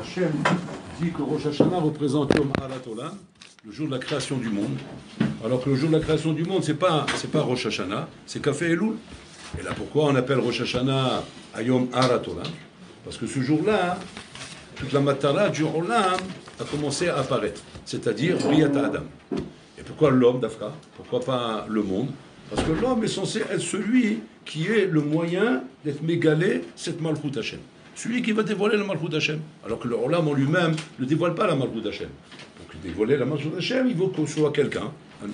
Hachem dit que Rosh Hashanah représente Yom Harat Olam, le jour de la création du monde. Alors que le jour de la création du monde, c'est pas Rosh Hashanah, c'est Kafé Elul. Et là, pourquoi on appelle Rosh Hashanah à Yom Harat Olam? Parce que ce jour-là, toute la matara du Olam a commencé à apparaître, c'est-à-dire Riyat Adam. Et pourquoi l'homme d'Afka? Pourquoi pas le monde? Parce que l'homme est censé être celui qui est le moyen d'être mégalé cette Malchut Hashem. Celui qui va dévoiler la Malchut Hashem. Alors que le Olam en lui-même ne dévoile pas la Malchut Hashem. Donc dévoiler la Malchut Hashem, il faut qu'on soit quelqu'un,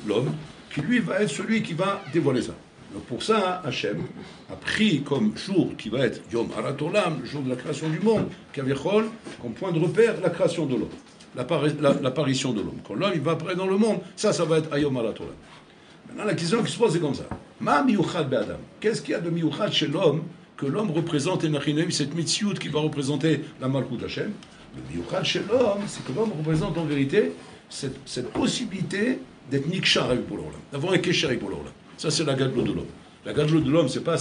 l'homme, qui lui va être celui qui va dévoiler ça. Donc pour ça, Hashem a pris comme jour qui va être Yom Harat Olam, le jour de la création du monde, Kavichol, comme point de repère la création de l'homme, l'apparition de l'homme. Quand l'homme il va apparaître dans le monde, ça va être Yom Harat Olam. Maintenant la question qui se pose c'est comme ça. Ma miyuchad be'adam. Qu'est-ce qu'il y a de miyuchad chez l'homme que l'homme représente Enachinem, cette mitziout qui va représenter la Malchut Hashem? Le miyuchad chez l'homme, c'est que l'homme représente en vérité cette possibilité d'être nikshar avec l'olam, d'avoir un kesher avec l'olam. Ça, c'est la gadlo de l'homme. La gadlo de l'homme, c'est pas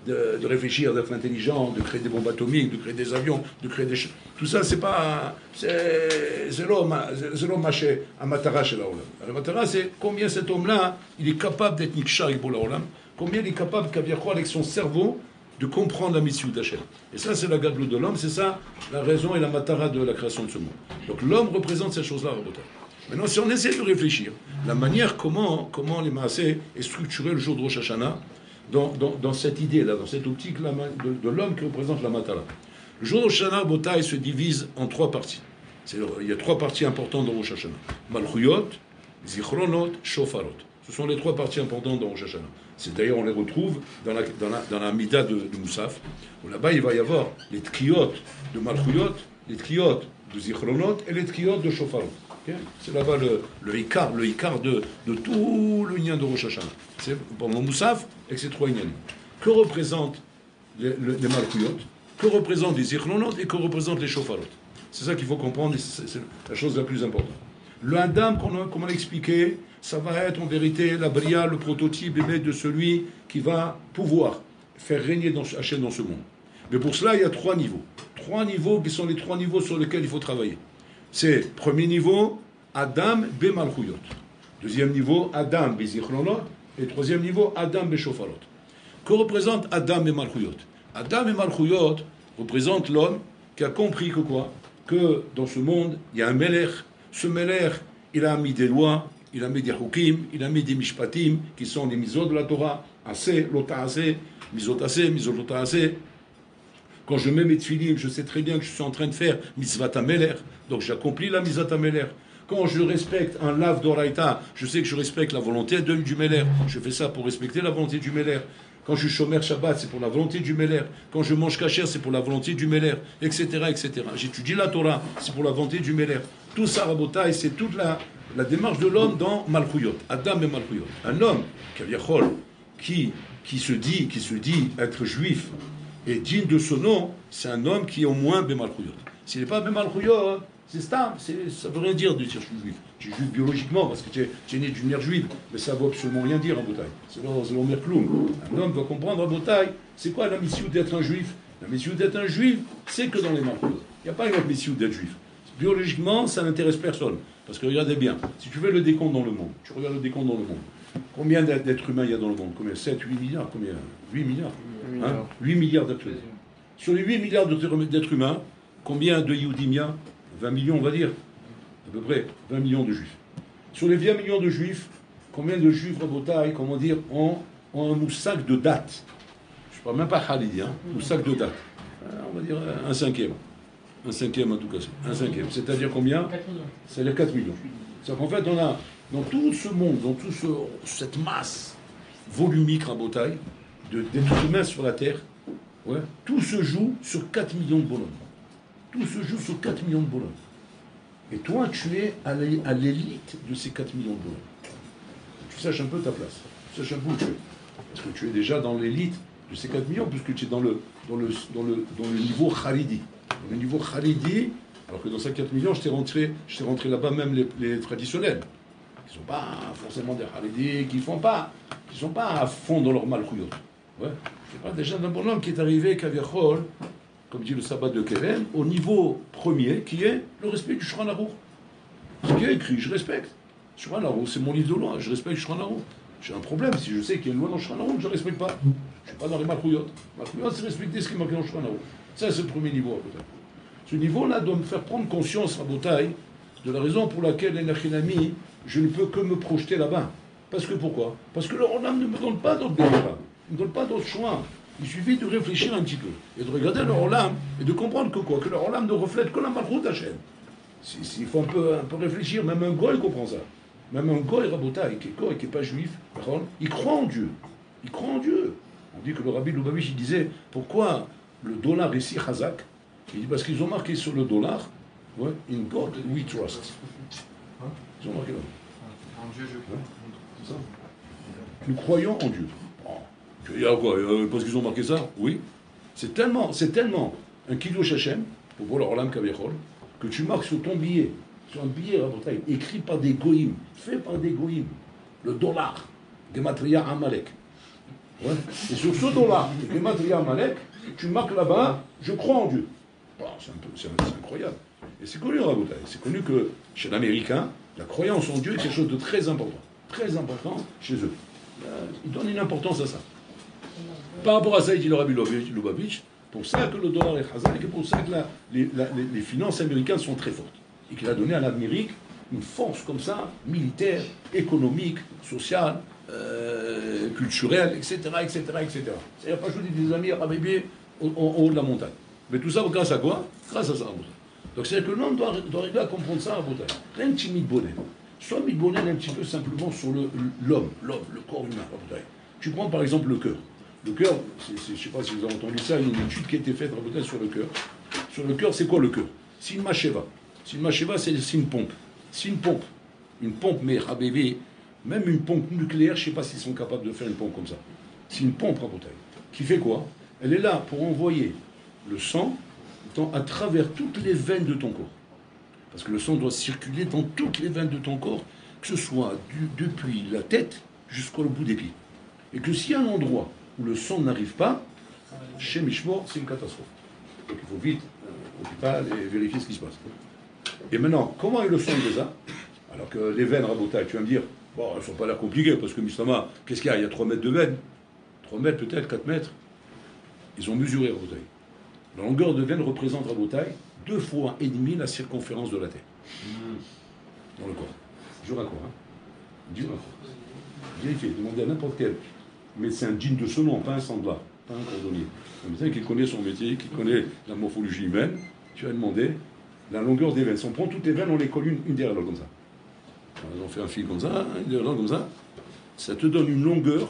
de réfléchir, d'être intelligent, de créer des bombes atomiques, de créer des avions, de créer des... Tout ça, c'est pas... C'est l'homme, à matara chez l'olam. La matara, c'est combien cet homme-là, il est capable d'être nikshar avec l'olam, combien il est capable, avec son cerveau, de comprendre la mission d'Hachem. Et ça, c'est la gadlo de l'homme, c'est ça la raison et la matara de la création de ce monde. Donc l'homme représente ces choses-là, Rabotai. Maintenant, si on essaie de réfléchir, la manière comment les Maaseh est structuré le jour de Rosh Hashanah, dans cette idée-là, dans cette optique-là de l'homme qui représente la Matala. Le jour de Rosh Hashanah, Botaï se divise en trois parties. Il y a trois parties importantes dans Rosh Hashanah. Malchuyot, Zichronot, Shofarot. Ce sont les trois parties importantes dans Rosh Hashanah. C'est d'ailleurs, on les retrouve dans la Mida de Moussaf, où là-bas, il va y avoir les Tkiyot de Malchuyot, les Tkiyot de Zichronot et les Tkiyot de Shofarot. C'est là-bas le Ikar de tout le Inyan de Rosh Hashanah. C'est pendant Moussaf avec ces trois Inyanim. Que représentent les Malchuyot, que représentent les Zichlonot et que représentent les Shofarot. C'est ça qu'il faut comprendre, c'est la chose la plus importante. Le Adam, comme on l'a expliqué, ça va être en vérité la Bria, le prototype de celui qui va pouvoir faire régner Hachem dans ce monde. Mais pour cela, il y a trois niveaux. Trois niveaux qui sont les trois niveaux sur lesquels il faut travailler. C'est premier niveau, Adam be Malchuyot. Deuxième niveau, Adam be Zichronot. Et troisième niveau, Adam be Shofarot. Que représente Adam et Malchuyot? Adam et Malchuyot représentent l'homme qui a compris que quoi? Que dans ce monde, il y a un Melech. Ce Melech, il a mis des lois, il a mis des Hukim, il a mis des Mishpatim, qui sont les misot de la Torah, Assez, Lota Assez, misot Assez, misot Lota Assez. Quand je mets mes tfilim, je sais très bien que je suis en train de faire mitzvat ameler, donc j'accomplis la mitzvat ameler. Quand je respecte un lav d'oraita, je sais que je respecte la volonté du Meler. Je fais ça pour respecter la volonté du Meler. Quand je suis shomer Shabbat, c'est pour la volonté du Meler. Quand je mange kasher, c'est pour la volonté du Meler, etc., etc. J'étudie la Torah, c'est pour la volonté du Meler. Tout ça, Rabotai, c'est toute la démarche de l'homme dans Malchuyot, Adam et Malchuyot. Un homme, qui se dit être juif, et digne de ce nom, c'est un homme qui est au moins Bemalchuyot. S'il n'est pas Bemalchuyot, c'est stam, ça ne veut rien dire de dire je suis juif. Tu es juif biologiquement parce que tu es né d'une mère juive, mais ça ne veut absolument rien dire en Botaï. C'est l'Omer Kloum. Un homme doit comprendre en Botaï, c'est quoi la mission d'être un juif? La mission d'être un juif, c'est que dans les Malchuyot. Il n'y a pas une autre mission d'être juif. Biologiquement, ça n'intéresse personne. Parce que regardez bien, si tu fais le décompte dans le monde, tu regardes le décompte dans le monde, combien d'êtres humains il y a dans le monde? Combien? 7, 8 milliards? Combien? 8 milliards. 8 milliards d'êtres humains. Sur les 8 milliards d'êtres humains, combien de Yehudim il y a? 20 millions, on va dire. À peu près 20 millions de juifs. Sur les 20 millions de juifs, combien de juifs, Rabotai, comment dire, ont un moussak de date? Je ne parle même pas Khalidi, moussak de date. On va dire un cinquième. Un cinquième en tout cas. Un cinquième. C'est-à-dire combien? C'est-à-dire 4 millions. C'est-à-dire qu'en fait, on a, dans tout ce monde, dans toute cette masse volumique, Rabotai, d'êtres humains sur la Terre, ouais, tout se joue sur 4 millions de bonhommes. Tout se joue sur 4 millions de bonhommes. Et toi, tu es à l'élite de ces 4 millions de bonhommes. Tu saches un peu ta place. Tu saches un peu où tu es. Parce que tu es déjà dans l'élite de ces 4 millions, puisque tu es dans le niveau Khalidi. Dans le niveau Khalidi, alors que dans ces 4 millions, je t'ai rentré là-bas même les traditionnels. Qui ne sont pas forcément des Khalidi, qui ne sont pas à fond dans leur malchuyot. Ouais. Je parle déjà d'un bonhomme qui est arrivé, Kaviachol, comme dit le sabbat de Keren, au niveau premier, qui est le respect du Shulchan Aruch. Ce qui est écrit, je respecte. Shulchan Aruch, c'est mon livre de loi, je respecte Shulchan Aruch. J'ai un problème si je sais qu'il y a une loi dans le Shulchan Aruch, je ne respecte pas. Je ne suis pas dans les Malchouyot. Malchouyot, c'est respecter ce qui est marqué dans le Shulchan Aruch. Ça, c'est le premier niveau, Rabotai. Ce niveau-là doit me faire prendre conscience, Rabotai, de la raison pour laquelle, Enachinami, je ne peux que me projeter là-bas. Parce que pourquoi? Parce que le Olam ne me donne pas d'autre débat. Il ne me donne pas d'autre choix. Il suffit de réfléchir un petit peu et de regarder le Olam et de comprendre que quoi? Que le Olam ne reflète que la Malchut Hashem. Il faut un peu réfléchir, même un goy comprend ça. Même un goy Rabotai, qui n'est pas juif, il croit en Dieu. Il croit en Dieu. On dit que le Rabbi Lubavitch, il disait, pourquoi le dollar est si chazak? Il dit, parce qu'ils ont marqué sur le dollar, ouais, in God we trust. Ils ont marqué là. En Dieu, je crois. C'est ça. Nous croyons en Dieu. Il y a quoi? Parce qu'ils ont marqué ça? Oui. C'est tellement un kiddush Hashem, pour voir le Olam Kavichol, que tu marques sur ton billet, sur un billet Rabotai, écrit par des goïms, fait par des goïms, le dollar, Gematria Amalek. Ouais. Et sur ce dollar, Gematria Amalek, tu marques là-bas, je crois en Dieu. Bon, c'est incroyable. Et c'est connu, Rabotai. C'est connu que chez l'Américain, la croyance en Dieu est quelque chose de très important chez eux. Ils donnent une importance à ça. Par rapport à ça, il dit le Rabbi Lubavitch, pour ça que le dollar est chazak, et pour ça que les finances américaines sont très fortes. Et qu'il a donné à l'Amérique une force comme ça, militaire, économique, sociale, culturelle, etc., etc., etc. C'est-à-dire pas ajouter des amis à Rabbi en haut de la montagne. Mais tout ça grâce à quoi? Grâce à ça. Donc c'est-à-dire que l'homme doit arriver à comprendre ça à Rabotai. Rien que mitbonen. Soit mitbonen un petit peu simplement sur l'homme, le corps humain, Rabotai. Tu prends par exemple le cœur. Le cœur, je ne sais pas si vous avez entendu ça, il y a une étude qui a été faite Rabotai sur le cœur. Sur le cœur, c'est quoi le cœur? C'est une macheva. C'est une macheva, c'est une pompe. C'est une pompe, mais Rabévé, même une pompe nucléaire, je ne sais pas s'ils sont capables de faire une pompe comme ça. C'est une pompe Rabotai. Qui fait quoi? Elle est là pour envoyer le sang à travers toutes les veines de ton corps. Parce que le sang doit circuler dans toutes les veines de ton corps, que ce soit depuis la tête jusqu'au bout des pieds. Et que s'il y a un endroit où le sang n'arrive pas, chez Mishmor, c'est une catastrophe. Donc il faut vite à l'hôpital et vérifier ce qui se passe. Et maintenant, comment est le sang de ça? Alors que les veines Rabotai, tu vas me dire, bon, elles ne sont pas là compliquées, parce que Mistama, qu'est-ce qu'il y a? Il y a 3 mètres de veine. 3 mètres peut-être, 4 mètres. Ils ont mesuré Rabotai. La longueur de veine représente Rabotai 2,5 fois la circonférence de la Terre. Dans le corps. Dur à quoi, hein? Dur à quoi. Vérifiez, demandez à n'importe quel médecin digne de ce nom, pas un sandlar, pas un cordonnier. Un médecin qui connaît son métier, qui connaît la morphologie humaine, tu vas demander la longueur des veines. Si on prend toutes les veines, on les colle une derrière l'autre comme ça. Alors, on fait un fil comme ça, une derrière l'autre comme ça. Ça te donne une longueur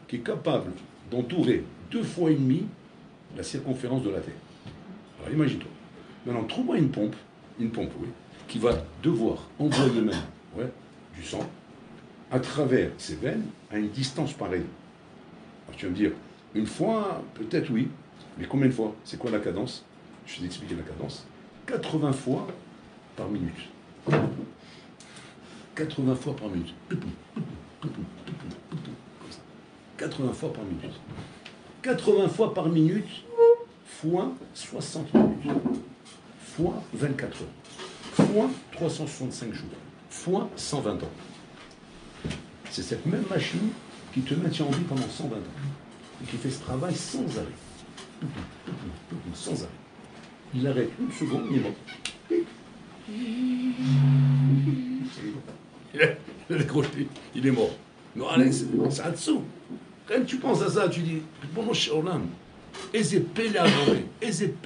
qui est capable d'entourer 2,5 fois la circonférence de la Terre. Alors imagine-toi. Maintenant, trouve-moi une pompe, oui, qui va devoir envoyer même du sang à travers ces veines à une distance pareille. Alors tu vas me dire, une fois, peut-être oui, mais combien de fois? C'est quoi la cadence? Je vais t'expliquer la cadence. 80 fois par minute. 80 fois par minute. Comme ça. 80 fois par minute. 80 fois par minute fois 60 minutes. Fois 24 heures. Fois 365 jours. Fois 120 ans. C'est cette même machine qui te maintient en vie pendant 120 ans. Et qui fait ce travail sans arrêt. Sans arrêt. Il arrête une seconde, il est mort. Il a décroché, il est mort. Non, allez, c'est un dessous. Quand tu penses à ça, tu dis, bon, mon cher Olam, et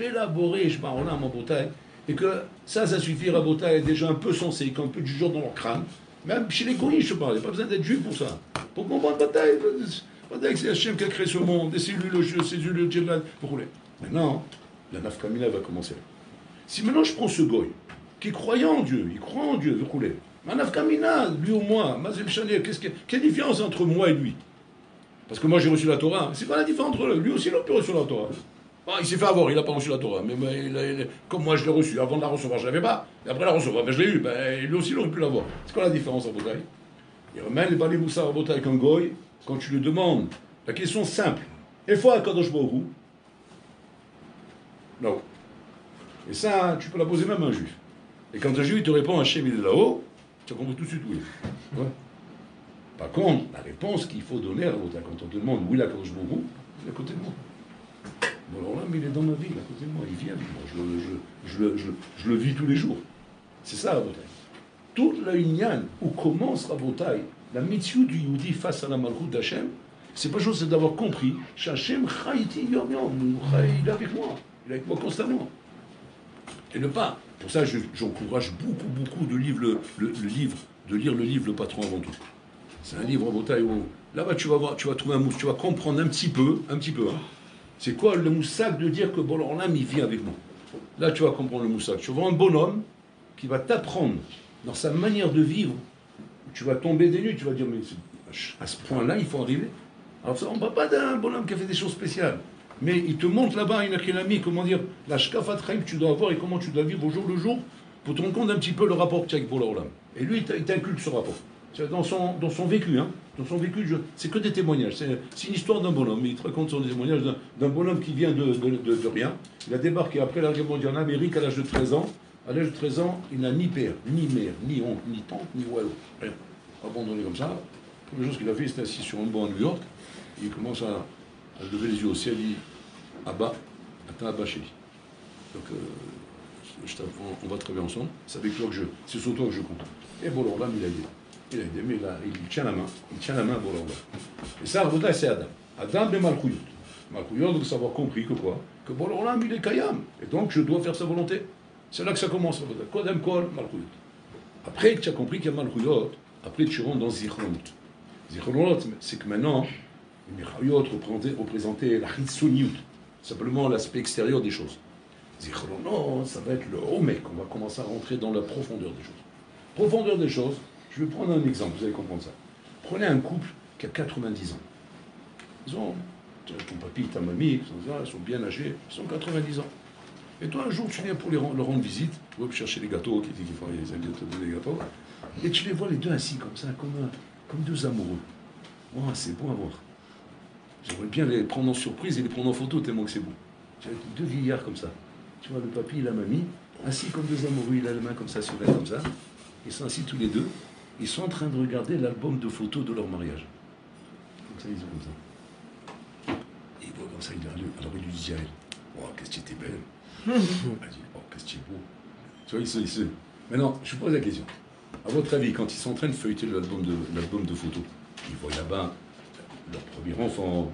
élaboré, je parle Olam en Bretagne, et que ça suffit à Bretagne, déjà un peu sensé, qui ont un peu du genre dans leur crâne. Même chez les goïs, je parle, il n'y a pas besoin d'être juif pour ça. Pour comprendre bataille, c'est Hachem qui a créé ce monde, et c'est lui le jeu, c'est lui le djellad, pour rouler. Maintenant, la nafkamina va commencer. Si maintenant je prends ce goy, qui croyait en Dieu, il croit en Dieu, veut rouler. Ma nafkamina, lui ou moi, Mazem Chanel, quelle différence entre moi et lui? Parce que moi j'ai reçu la Torah. C'est pas la différence entre eux. Lui aussi il a pu reçu la Torah. Ah, il s'est fait avoir, il n'a pas reçu la Torah. Mais comme moi je l'ai reçu, avant de la recevoir, je ne l'avais pas. Et après la recevoir, je l'ai eu. Lui aussi il aurait pu l'avoir. C'est quoi la différence à Botaï? Il ramène les balais Moussa à Botaï avec un goy. Quand tu lui demandes la question simple, et fois à Kadosh Baruch Hu, là-haut. Et ça, tu peux la poser même à un juif. Et quand un juif te répond Hachem, il est là-haut, tu as compris tout de suite où il est. Ouais. Par contre, la réponse qu'il faut donner à Rabotai, quand on te demande où est la Kadosh Baruch Hu, il est à côté de moi. Bon, alors là, mais il est dans ma vie, il est à côté de moi, il vient avec moi, je le vis tous les jours. C'est ça Rabotai. Toute la Inyan où commence Rabotai, la mitzvah du Yehudi face à la Malchut d'Hachem, c'est pas chose, c'est d'avoir compris qu'Hachem chayiti yom yom, il est avec moi, il est avec moi constamment. Et ne pas. Pour ça, j'encourage beaucoup de lire le livre Le Patron avant tout. C'est un livre Rabotai où là-bas tu vas voir, tu vas trouver un mousse, tu vas comprendre un petit peu, hein. C'est quoi le moussac de dire que bon, alors l'âme il vient avec moi. Là tu vas comprendre le moussac. Tu vas voir un bonhomme qui va t'apprendre dans sa manière de vivre. Tu vas tomber des nues, tu vas dire mais à ce point-là il faut arriver. Alors ça, on ne parle pas d'un bonhomme qui a fait des choses spéciales. Mais il te montre là-bas, il a mis, comment dire, la shkafat chaim que tu dois avoir et comment tu dois vivre au jour le jour pour te rendre compte un petit peu le rapport que tu as avec Bola Olam. Et lui, il t'inculque ce rapport. Dans son vécu, hein. Dans son vécu, c'est que des témoignages. C'est une histoire d'un bonhomme. Il te raconte son témoignage d'un bonhomme qui vient de rien. Il a débarqué après la guerre mondiale en Amérique à l'âge de 13 ans. À l'âge de 13 ans, il n'a ni père, ni mère, ni oncle, ni tante, ni wallo. Rien. Abandonné comme ça. La première chose qu'il a fait, il s'est assis sur un banc à New York. Il commence à lever les yeux au ciel. Il dit Abba, attends Abba chéri. Donc, on va travailler ensemble. C'est avec toi que c'est sur toi que je compte. Et bon, alors là, il a aidé. Mais il tient la main. Il tient la main pour l'envoi. Et ça, Rabotai, c'est Adam. Adam de Malchuyot. Malchuyot, donc savoir compris que quoi? Que bon, alors là, il est Kayam. Et donc, je dois faire sa volonté. C'est là que ça commence, Rabotai. Kodem Kol, Malchuyot. Après que tu as compris qu'il y a Malchuyot, après tu rentres dans Zichronot. Zichronot, c'est que maintenant, les Malchuyot représentaient la Chitsoniut. Simplement l'aspect extérieur des choses. Zichronot, ça va être le Homek. On va commencer à rentrer dans la profondeur des choses. Profondeur des choses. Je vais prendre un exemple, vous allez comprendre ça. Prenez un couple qui a 90 ans. Ils ont, ton papy, ta mamie, ils sont bien âgés, ils ont 90 ans. Et toi, un jour, tu viens pour leur rendre visite, tu vas chercher les gâteaux, qui font les amis te donner des gâteaux, et tu les vois les deux assis comme ça, comme deux amoureux. Oh, c'est beau à voir. J'aimerais bien les prendre en surprise et les prendre en photo tellement que c'est beau. Tu as deux vieillards comme ça. Tu vois le papy et la mamie, assis comme deux amoureux, il a la main comme ça sur elle, comme ça. Ils sont assis tous les deux. Ils sont en train de regarder l'album de photos de leur mariage. Comme ça, ils ont comme ça. Et ils voient comme ça, alors il lui dit à elle, oh, qu'est-ce que tu étais belle. Elle dit, oh, qu'est-ce que tu es beau. Tu vois, Maintenant, je vous pose la question. À votre avis, quand ils sont en train de feuilleter l'album de photos, ils voient là-bas leur premier enfant,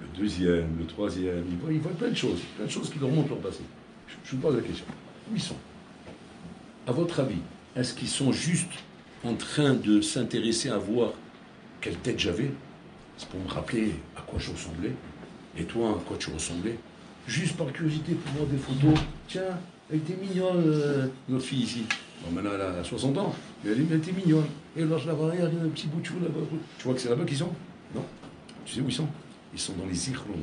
le deuxième, le troisième, ils voient plein de choses qui leur montrent leur passé. Je vous pose la question. Où ils sont? À votre avis, est-ce qu'ils sont juste en train de s'intéresser à voir quelle tête j'avais? C'est pour me rappeler à quoi je ressemblais. Et toi, à quoi tu ressemblais? Juste par curiosité pour voir des photos. Tiens, elle était mignonne, notre fille ici. Bon, maintenant, elle a 60 ans. Mais elle était mignonne. Et alors, je la vois, regarde, il y a un petit bout de chou là-bas. Tu vois que c'est là-bas qu'ils sont? Non. Tu sais où ils sont? Ils sont dans les Zichronot.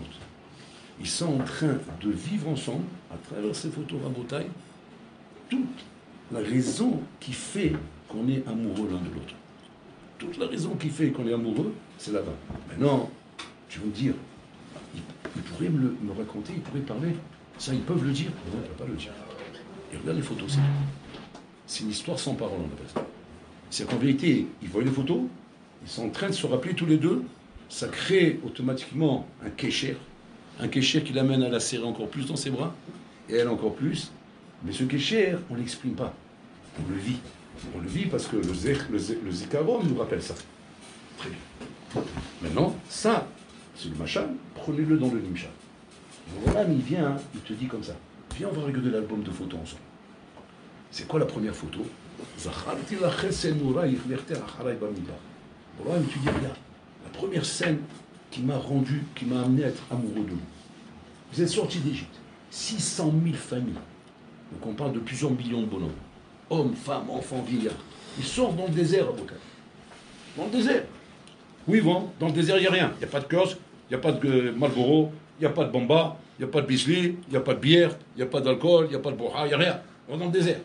Ils sont en train de vivre ensemble, à travers ces photos Rabotai, toute la raison qui fait qu'on est amoureux l'un de l'autre. Toute la raison qui fait qu'on est amoureux, c'est là-bas. Maintenant, je vais vous dire, ils pourraient me raconter, ils pourraient parler. Ça, ils peuvent le dire. Non, ils ne peuvent pas le dire. Et regarde les photos, c'est une histoire sans parole, on appelle ça. C'est qu'en vérité, ils voient les photos, ils sont en train de se rappeler tous les deux, ça crée automatiquement un kécher qui l'amène à la serrer encore plus dans ses bras, et elle encore plus. Mais ce kécher, on ne l'exprime pas, on le vit. On le vit parce que le zikaron nous rappelle ça. Très bien. Maintenant, ça, c'est le machal, prenez-le dans le nimshal. Voilà, il vient, il te dit comme ça. Viens, on va regarder l'album de photos ensemble. C'est quoi la première photo? Voilà, il te dit, regarde, la première scène qui m'a amené à être amoureux de vous. Vous êtes sortis d'Égypte, 600 000 familles. Donc on parle de plusieurs millions de bonhommes. Hommes, femmes, enfants, vieillards. Ils sortent dans le désert, avocat. Dans le désert. Où ils vont? Dans le désert, il n'y a rien. Il n'y a pas de kiosque, il n'y a pas de Marlboro, il n'y a pas de Bamba, il n'y a pas de Bisli, il n'y a pas de bière, il n'y a pas d'alcool, il n'y a pas de boha, il n'y a rien. Ils vont dans le désert.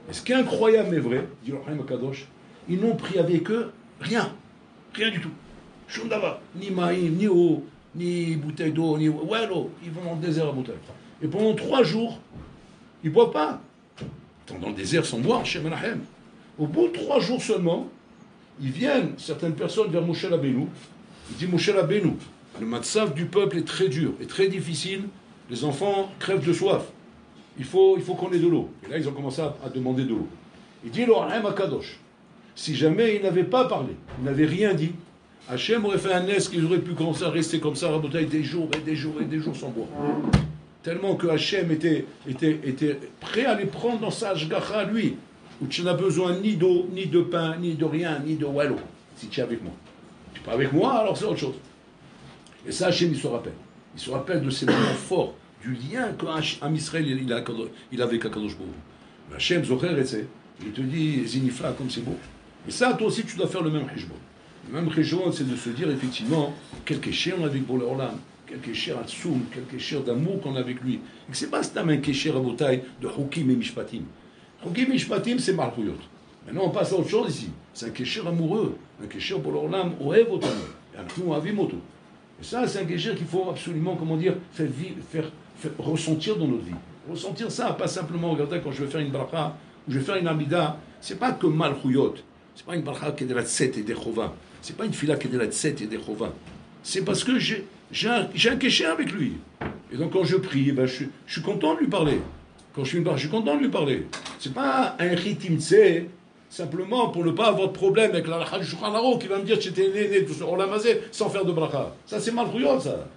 Et ce qui est incroyable mais vrai, dit le Haïm Kadosh, ils n'ont pris avec eux rien. Rien du tout. Shundava. Ni maïm, ni eau, ni bouteille d'eau, ni... Ouais, l'eau. Ils vont dans le désert à bouteille. Et pendant 3 jours, ils ne boivent pas. Attends, dans le désert sans boire, chez Menachem. Au bout de 3 jours seulement, ils viennent, certaines personnes, vers Moshe Rabbeinu. Il dit Moshe Rabbeinu, le matzav du peuple est très dur, est très difficile. Les enfants crèvent de soif. Il faut qu'on ait de l'eau. Et là, ils ont commencé à demander de l'eau. Il dit l'Oraim Akadosh. Si jamais ils n'avaient pas parlé, ils n'avaient rien dit, Hachem aurait fait un nez qu'ils auraient pu commencer à rester comme ça, rabotaille, des jours et des jours et des jours sans boire. Tellement que Hachem était prêt à les prendre dans sa ashgacha, lui, où tu n'as besoin ni d'eau, ni de pain, ni de rien, ni de wallo, si tu es avec moi. Tu n'es pas avec moi, alors c'est autre chose. Et ça, Hachem, il se rappelle. Il se rappelle de ces moments forts, du lien qu'Am Israël il a avec Akadosh Baruch Hu. Hachem, Zocher, il te dit, Zinifla, comme c'est beau. Et ça, toi aussi, tu dois faire le même cheshbon. Le même cheshbon, c'est de se dire, effectivement, quel kécher on a avec Boré Olam, quel kécher Atsoum, quel kécher d'amour qu'on a avec lui. Et c'est pas seulement un kécher à bataille de Hukim et Mishpatim. Hukim et Mishpatim, c'est Malchuyot. Maintenant, on passe à autre chose ici. C'est un kécher amoureux, un kécher Boré Olam, Ohev Otam, et un nous Avim Oto. Et ça, c'est un kécher qu'il faut absolument, comment dire, faire ressentir dans notre vie. Ressentir ça, pas simplement, regardez, quand je vais faire une bracha, ou je vais faire une amida, c'est pas que Malchuyot. C'est pas une bracha qui est de la tset et des chova. C'est pas une fila qui est de la tset et des chova. C'est parce que j'ai un kéché avec lui. Et donc quand je prie, ben, je suis content de lui parler. Quand je suis content de lui parler. C'est pas un ritim tse, simplement pour ne pas avoir de problème avec la halakha du Shulchan Aruch qui va me dire que j'étais né tout sur Olamazé sans faire de bracha. Ça c'est malchuyot, ça.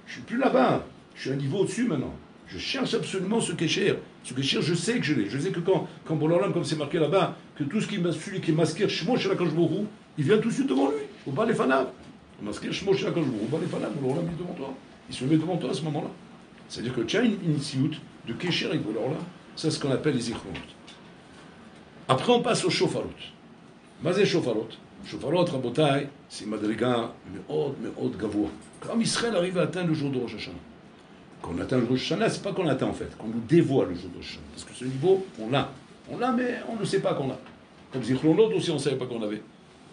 Je suis plus là-bas. Je suis un niveau au-dessus maintenant. Je cherche absolument ce kécher. Ce kécher, je sais que je l'ai. Je sais que quand Bololam, comme c'est marqué là-bas, que tout ce qui celui qui est masqué, Shmo Shelakash Borou, il vient tout de suite devant lui. Au bas les fanav. Masqué Shmo Shelakash Borou, au bas les fanav, Bololam est devant toi. Il se met devant toi à ce moment-là. C'est-à-dire que tu as une siout de kécher avec Bololam. C'est ce qu'on appelle les zichronot. Après, on passe au shofarot. Mazé shofarot. Shofarot, Rabotai, c'est madriga מאוד gavoua. Quand Israël arrive à atteindre le jour de Rosh Hashanah. Quand on atteint le Rosh Hashanah, c'est pas qu'on atteint en fait, qu'on nous dévoile le jour de Rosh Hashanah. Parce que ce niveau, on l'a. On l'a, mais on ne sait pas qu'on l'a. Comme Zichlonot aussi, on ne savait pas qu'on l'avait.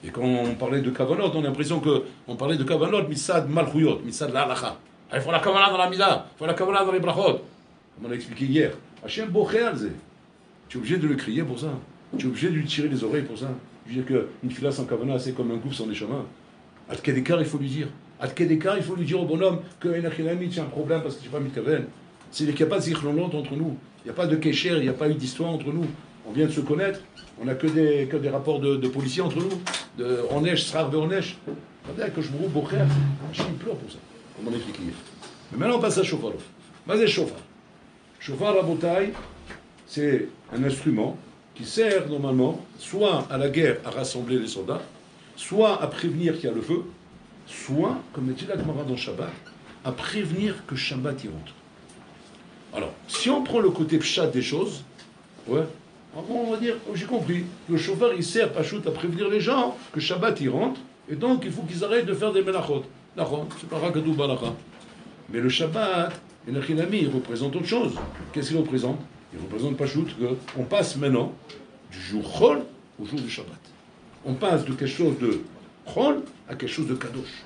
Et quand on parlait de Kavanot, on a l'impression qu'on parlait de Kavanot, Missad Malchuyot, Missad la Halacha. Il faut la Kavanah dans la Mida, il faut la Kavanah dans les Brachot. Comme on a expliqué hier. Hachem Boché Alze. Tu es obligé de le crier pour ça. Tu es obligé de lui tirer les oreilles pour ça. Je veux dire qu'une fila sans Kavanah, c'est comme un gouffre sans échama. À quel écart il faut lui dire. À quel écart il faut lui dire au bonhomme que c'est un problème parce que tu n'as pas mis de kaven. C'est qu'il n'y a pas de zichlonot entre nous. Il n'y a pas de kécher, il n'y a pas eu d'histoire entre nous. On vient de se connaître. On n'a que des rapports de policiers entre nous. De Onesh, Srar Onesh. Regardez que je me roule Bocher. Je pleure pour ça. Comme on explique hier. Mais maintenant on passe à Shofarov. Vas-y, Shofar. Shofar à Botaï, c'est un instrument qui sert normalement soit à la guerre à rassembler les soldats, soit à prévenir qu'il y a le feu, soit, comme dit la Gemara dans Shabbat, à prévenir que Shabbat y rentre. Alors, si on prend le côté pshat des choses, ouais, on va dire, j'ai compris, le chauffeur il sert Pachout à prévenir les gens que Shabbat y rentre, et donc il faut qu'ils arrêtent de faire des melachot. C'est pas rakadou balacha. Mais le Shabbat, et le Chinami, il représente autre chose. Qu'est-ce qu'il représente? Il représente Pachout qu'on passe maintenant du jour Chol au jour du Shabbat. On passe de quelque chose de Chol à quelque chose de Kadosh.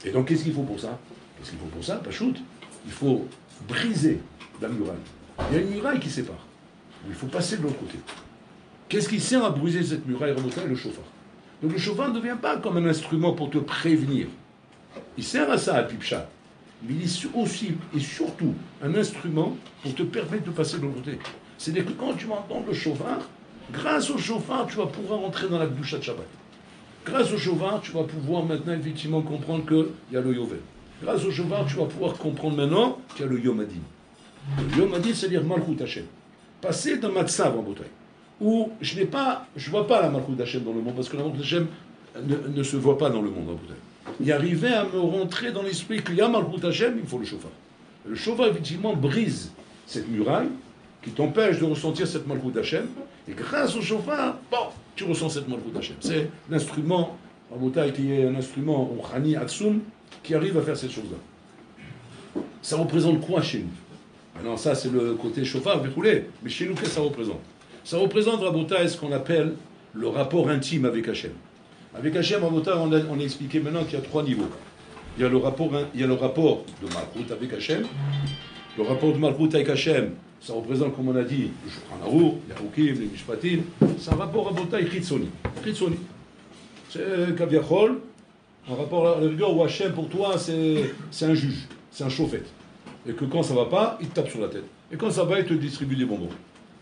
Et donc, qu'est-ce qu'il faut pour ça? Qu'est-ce qu'il faut pour ça, Pachout? Il faut briser la muraille. Il y a une muraille qui sépare. Il faut passer de l'autre côté. Qu'est-ce qui sert à briser cette muraille? Le chauffard. Donc le chauffard ne devient pas comme un instrument pour te prévenir. Il sert à ça, à Pipchat. Mais il est aussi et surtout un instrument pour te permettre de passer de l'autre côté. C'est-à-dire que quand tu vas entendre le chauffard, grâce au chauffard, tu vas pouvoir entrer dans la Kedusha de Shabbat. Grâce au chauffard, tu vas pouvoir maintenant effectivement comprendre qu'il y a le Yovel. Grâce au chauffard, tu vas pouvoir comprendre maintenant qu'il y a le Yom Hadin. Le Yom Hadin, c'est-à-dire Malchut Hashem. Passer d'un Matzav en bouteille, où je ne vois pas la Malchut Hashem dans le monde, parce que la Malchut Hashem ne se voit pas dans le monde en bouteille. Y arriver à me rentrer dans l'esprit qu'il y a Malchut Hashem, il faut le chauffard. Le chauffard, effectivement, brise cette muraille qui t'empêche de ressentir cette Malchut Hashem, et grâce au chauffard, bon, tu ressens cette Malchut Hashem. C'est l'instrument en bouteille qui est un instrument au Chani Atsum qui arrive à faire cette chose-là. Ça représente quoi chez nous? Alors ça, c'est le côté chauffard, verroulé. Mais chez nous, qu'est-ce que ça représente? Ça représente, Rabotai, ce qu'on appelle le rapport intime avec Hachem. Avec Hachem, Rabotai, on a expliqué maintenant qu'il y a 3 niveaux. Il y a le rapport de Malchut avec Hachem, Le rapport de Malchut avec Hachem, ça représente, comme on a dit, le Shulchan Aruch, les Harukim, les Mishpatim, c'est un rapport Rabotai Chitzoni. Chitzoni. C'est Kaviachol, un rapport à la rigueur où Hachem, pour toi, c'est un juge, c'est un chauffette. Et que quand ça va pas, il te tape sur la tête. Et quand ça va, il te distribue des bonbons.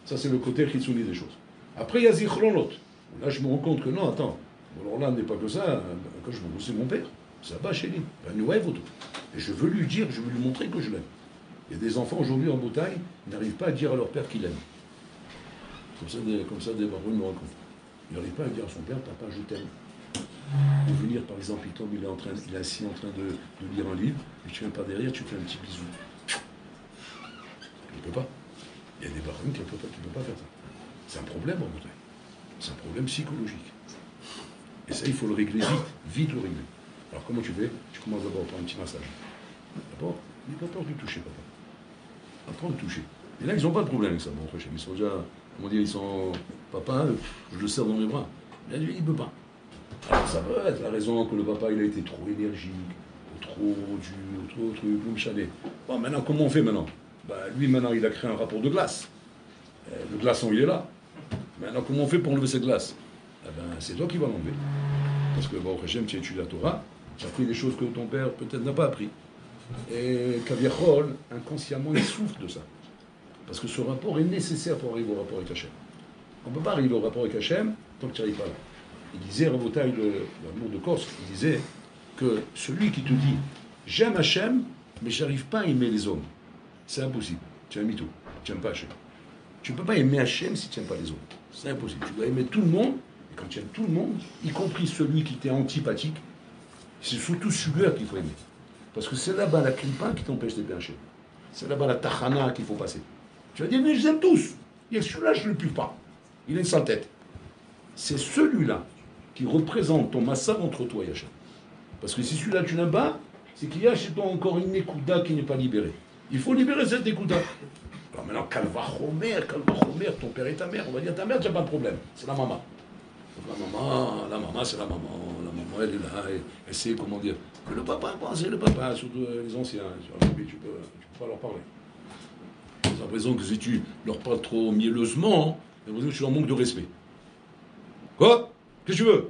Ça, c'est le côté Chitzoni des choses. Après, il y a Zichronot. Là, je me rends compte que non, attends, alors là, n'est pas que ça, quand je me c'est mon père, c'est Abba Sheli, et je veux lui dire, je veux lui montrer que je l'aime. Il y a des enfants aujourd'hui en Bretagne, ils n'arrivent pas à dire à leur père qu'il l'aime. Comme ça, des barons me racontent. Il n'arrive pas à dire à son père, papa, je t'aime. Ou venir, par exemple, il tombe, il est assis en train de lire un livre, et tu viens pas derrière, tu fais un petit bisou. Il ne peut pas. Il y a des barons qui ne peuvent pas faire ça. C'est un problème en Bretagne. C'est un problème psychologique. Et ça, il faut le régler vite le régler. Alors comment tu fais? Tu commences d'abord par un petit massage. D'abord, n'aie pas peur de toucher, papa. Apprends de toucher. Et là, ils n'ont pas de problème avec ça. Bon, ils sont déjà, comment dire, ils sont, papa, je le serre dans mes bras. Là, il ne peut pas. Alors ça peut être la raison que le papa, il a été trop énergique, trop dur, trop truc, vous me chalez. Bon, maintenant, comment on fait maintenant? Lui, maintenant, il a créé un rapport de glace. Le glaçon, il est là. Maintenant, comment on fait pour enlever cette glace? C'est toi qui vas l'enlever. Parce que, bon, Hachem, tu étudies la Torah, tu as appris des choses que ton père peut-être n'a pas appris. Et Kaviachol, inconsciemment, il souffre de ça. Parce que ce rapport est nécessaire pour arriver au rapport avec Hachem. On ne peut pas arriver au rapport avec Hachem tant que tu n'arrives pas là. Il disait, Rabotai, l'amour de Corse, il disait que celui qui te dit « J'aime Hachem, mais je n'arrive pas à aimer les hommes », c'est impossible. Tu es un mytho. Tu n'aimes pas Hachem. Tu ne peux pas aimer Hachem si tu n'aimes pas les autres. C'est impossible. Tu dois aimer tout le monde. Et quand tu aimes tout le monde, y compris celui qui t'est antipathique, c'est surtout celui-là qu'il faut aimer. Parce que c'est là-bas la clipa qui t'empêche d'aimer Hachem. C'est là-bas la tachana qu'il faut passer. Tu vas dire, mais je les aime tous. Et celui-là, je ne le pue pas. Il a une sale tête. C'est celui-là qui représente ton massa entre toi et Hachem. Parce que si celui-là, tu n'aimes pas, c'est qu'il y a chez toi encore une ékouda qui n'est pas libérée. Il faut libérer cette ékouda. Alors maintenant, Kalvachomer, ton père et ta mère. On va dire, ta mère, tu n'as pas de problème. C'est la maman. La maman, c'est la maman. La maman, elle est là. Elle sait comment dire. Que le papa, c'est le papa, surtout les anciens. Tu peux pas leur parler. J'ai l'impression que si tu leur parles trop mielleusement, j'ai l'impression que tu leur manques de respect. Quoi? Qu'est-ce que tu veux?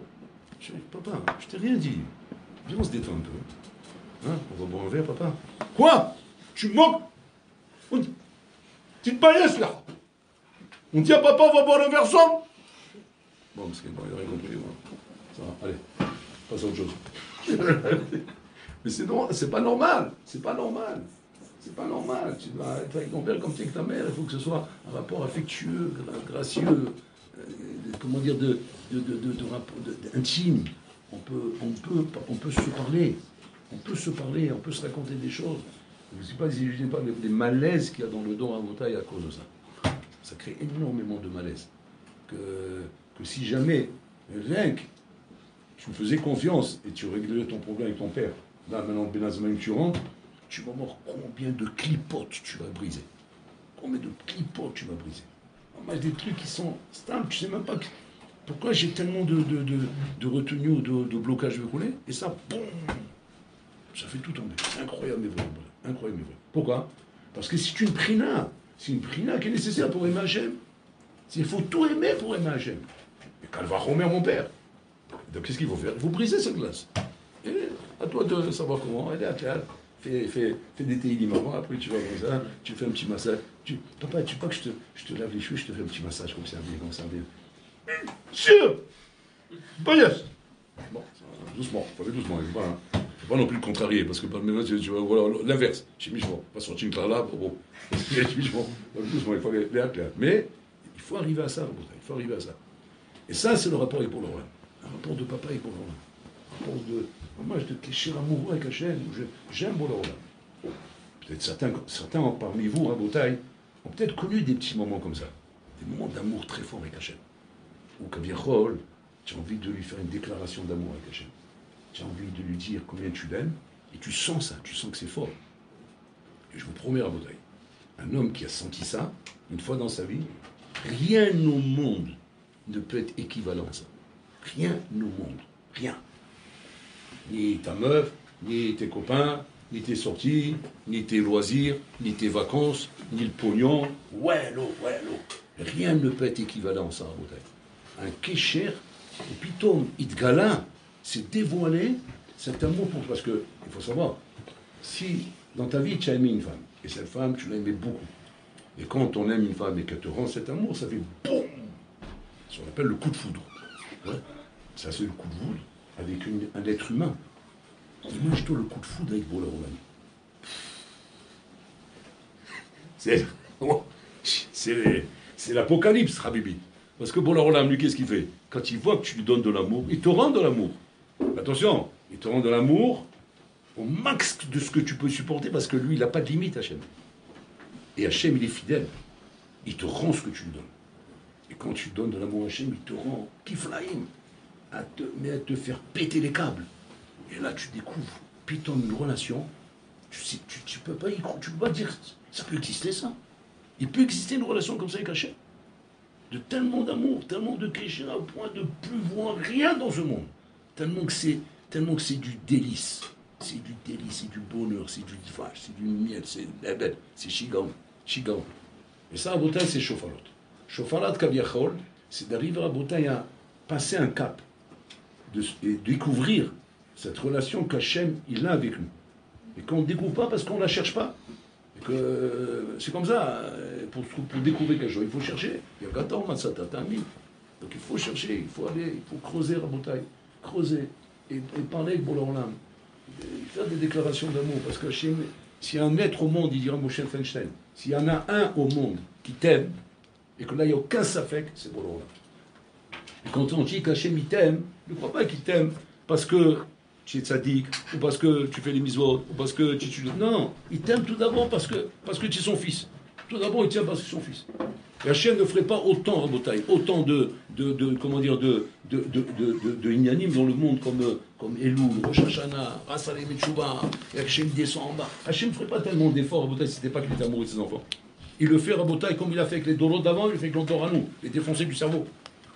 Je dis, papa, je t'ai rien dit. Viens, on se détend un peu. Hein? On va boire un verre, papa. Quoi? Tu me moques? Tu te bailles là? On dit à papa, on va boire un verre ensemble? Bon, parce qu'il n'a rien compris. Ça va, allez, passe à autre chose. Mais c'est pas normal. C'est pas normal. C'est pas normal. Tu dois être avec ton père comme tu es avec ta mère. Il faut que ce soit un rapport affectueux, gracieux, comment dire, intime. On peut se parler. On peut se parler, on peut se raconter des choses. Je ne sais pas, imaginez pas les malaises qu'il y a dans le don à Montaille à cause de ça. Ça crée énormément de malaise. Que si jamais, rien que tu me faisais confiance et tu réglais ton problème avec ton père, là maintenant, Benazmaïm, tu rentres, tu vas voir combien de clipotes tu vas briser. Combien de clipotes tu vas briser. Moi, des trucs qui sont stables, tu sais même pas pourquoi j'ai tellement de retenue ou de blocage de couler, et ça, boum, ça fait tout tomber. C'est incroyable, mais vrai. Incroyable, mais vrai. Pourquoi? Parce que c'est une prina. C'est une prina qui est nécessaire pour aimer Hachem. Il faut tout aimer pour aimer Hachem. Et quand elle va remettre mon père, donc qu'est-ce qu'il faut faire? Il faut briser cette glace. Et à toi de savoir comment. Allez, tiens, fais des télim avant, après tu vas comme ça, tu fais un petit massage. Papa, tu veux pas que je te lave les cheveux, je te fais un petit massage comme ça, comme ça, bien. Sûr! Yes! Bon, doucement, faut aller doucement, il faut pas non plus le contrarier, parce que maintenant, tu vois, voilà, l'inverse. J'ai mis, je vais pas sortir une clare là, bon. Doucement, il faut aller clair. Mais il faut arriver à ça, il faut arriver à ça. Et ça, c'est le rapport avec Bourg-Laurent. Un rapport de papa avec Bourg-Laurent. Un rapport de. Moi, je suis amoureux avec Hachem, j'aime Bourg-Laurent. Peut-être certains parmi vous, à Botaï, ont peut-être connu des petits moments comme ça. Des moments d'amour très forts avec Hachem. Ou Kaviachol, tu as envie de lui faire une déclaration d'amour avec Hachem. Tu as envie de lui dire combien tu l'aimes, et tu sens ça, tu sens que c'est fort. Et je vous promets à Botaï, un homme qui a senti ça, une fois dans sa vie, rien au monde ne peut être équivalent à ça. Rien au monde. Rien. Ni ta meuf, ni tes copains, ni tes sorties, ni tes loisirs, ni tes vacances, ni le pognon. Ouais, l'eau. Rien ne peut être équivalent à ça, un kécher, et puis Tom, Itgala, c'est dévoilé cet amour pour. Parce que, il faut savoir, si dans ta vie tu as aimé une femme, et cette femme tu l'as aimée beaucoup, et quand on aime une femme et qu'elle te rend cet amour, ça fait boum. Ça on appelle le coup de foudre. Ouais. Ça c'est le coup de foudre avec un être humain. Imagine-toi le coup de foudre avec Bola Roland. C'est l'apocalypse, Habibi. Parce que Bola Roland, lui, qu'est-ce qu'il fait? Quand il voit que tu lui donnes de l'amour, il te rend de l'amour. Attention, il te rend de l'amour au max de ce que tu peux supporter, parce que lui, il n'a pas de limite, Hachem. Et Hachem, il est fidèle. Il te rend ce que tu lui donnes. Et quand tu donnes de l'amour à Hachem, il te rend kiflaïm, à te faire péter les câbles. Et là, tu découvres, piton, une relation, tu peux pas y croire, tu peux pas dire, ça peut exister ça. Il peut exister une relation comme ça avec Hachem. De tellement d'amour, tellement de kécher, au point de plus voir rien dans ce monde. Tellement que c'est du délice. C'est du délice, c'est du bonheur, c'est du vache, c'est du miel, c'est chigan. Et ça, à Botaï, c'est Shofalat. Shofalat Kaviachol, c'est d'arriver à Botaï à passer un cap et découvrir cette relation qu'Hachem, il a avec nous. Et qu'on ne découvre pas parce qu'on ne la cherche pas. Et que c'est comme ça, pour découvrir quelque chose, il faut chercher. Il y a Gata ou Matsata, Tami. Donc il faut chercher, il faut aller, il faut creuser à Botaï, creuser et parler avec Bola faire des déclarations d'amour. Parce que s'il y a un être au monde, il dira Moshe Feinstein, s'il y en a un au monde qui t'aime, et que là il n'y a aucun safek, c'est Bola Olam. Et quand on dit qu'Hachem il t'aime, ne crois pas qu'il t'aime parce que tu es tzaddik, ou parce que tu fais les mitzvot, ou parce que tu... Non, il t'aime tout d'abord parce que tu es son fils. Tout d'abord, il t'aime parce que tu es son fils. Et Hachem ne ferait pas autant, Rabotai, autant de Inyanim dans le monde comme Elul, Rosh Hashanah, Rasalem et Tchouba, et Hachem descend en bas. Hachem ne ferait pas tellement d'efforts, Rabotai, si ce n'était pas qu'il était amoureux de ses enfants. Il le fait, Rabotai, comme il a fait avec les Dorot d'avant, il le fait avec l'Antor à nous, les défoncés du cerveau.